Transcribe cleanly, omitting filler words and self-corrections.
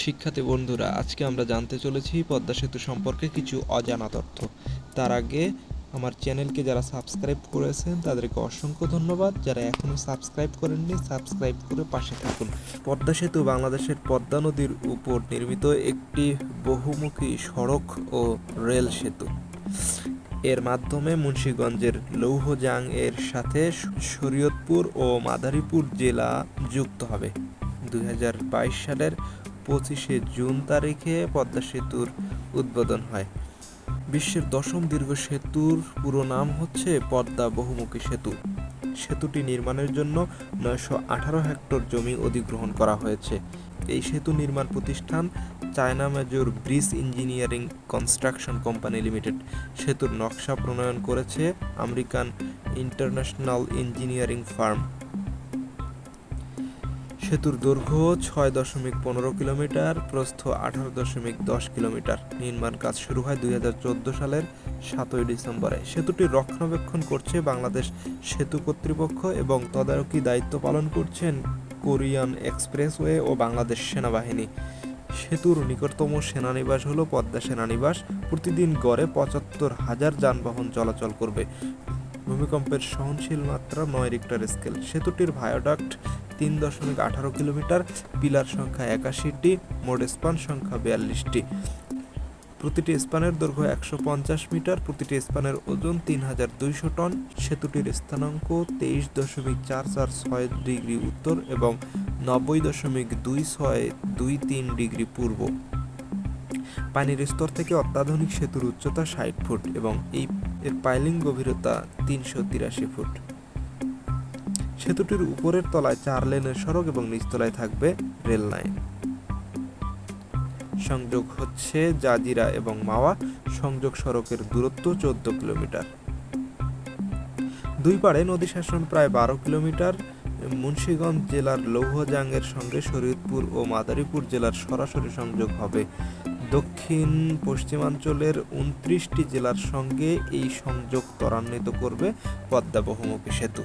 শিক্ষার্থী বন্ধুরা, আজকে আমরা জানতে চলেছি পদ্মা সেতু সম্পর্কে কিছু অজানা তথ্য। তার আগে আমার চ্যানেলকে যারা সাবস্ক্রাইব করেছেন তাদেরকে অসংখ্য ধন্যবাদ। যারা এখনও সাবস্ক্রাইব করেননি, সাবস্ক্রাইব করে পাশে থাকুন। পদ্মা সেতু বাংলাদেশের পদ্মা নদীর উপর নির্মিত একটি বহুমুখী সড়ক ও রেল সেতু। এর মাধ্যমে মুন্সিগঞ্জের লৌহজাং এর সাথে শরীয়তপুর ও মাদারীপুর জেলা যুক্ত হবে। 2022 সালের 25শে জুন তারিখে পদ্মা সেতুর উদ্বোধন হয়। বিশ্বের 10ম দীর্ঘ সেতুর পুরো নাম হচ্ছে পদ্মা বহুমুখী সেতু। সেতুটি নির্মাণের জন্য 918 হেক্টর জমি অধিগ্রহণ করা হয়েছে। এই সেতু নির্মাণ প্রতিষ্ঠান China major bridge engineering construction company limited. সেতুর নকশা প্রণয়ন করেছে আমেরিকান ইন্টারন্যাশনাল ইঞ্জিনিয়ারিং ফার্ম। সেতুর দৈর্ঘ্য 6.15 কিলোমিটার, প্রস্থ 18.10 কিলোমিটার। নির্মাণ কাজ শুরু হয় 2014 সালের 7 ডিসেম্বরে। সেতুটি রক্ষণাবেক্ষণ করছে বাংলাদেশ সেতু কর্তৃপক্ষ এবং তদারকি দায়িত্ব পালন করছেন কোরিয়ান এক্সপ্রেসওয়ে ও বাংলাদেশ সেনাবাহিনী। সেতুর নিকটতম সেনানিবাস হল পদ্মা সেনানিবাস। প্রতিদিন গড়ে 75,000 যানবাহন চলাচল করবে। ভূমিকম্পের সহনশীল মাত্রা 9 রিক্টার স্কেল। সেতুটির ভায়োডাক্ট 3.18 কিলোমিটার, পিলার সংখ্যা 81টি, মোট স্পান সংখ্যা 42টি। প্রতিটি স্পানের দৈর্ঘ্য 150 মিটার, প্রতিটি স্পানের ওজন 3200 টন। সেতুটির স্থানাঙ্ক 23.446 ডিগ্রি উত্তর এবং 90.2623 ডিগ্রি পূর্ব। পানির স্তর থেকে অত্যাধুনিক সেতুর উচ্চতা 60 ফুট এবং এর পাইলিং গভীরতা 383 ফুট। সেতুটির উপরের তলায় 4 লেনের সড়ক এবং নিচতলায় থাকবে রেল লাইন। সংযোগ হচ্ছে জাজিরা এবং মাওয়া। সংযোগ সড়কের দূরত্ব 14 কিলোমিটার। দুই পাড়ে নদী শাসন প্রায় 12 কিলোমিটার। মুন্সিগঞ্জ জেলার লৌহজাংয়ের সঙ্গে শরীয়তপুর ও মাদারীপুর জেলার সরাসরি সংযোগ হবে। দক্ষিণ পশ্চিমাঞ্চলের 29টি জেলার সঙ্গে এই সংযোগ ত্বরান্বিত করবে পদ্মা বহুমুখী সেতু।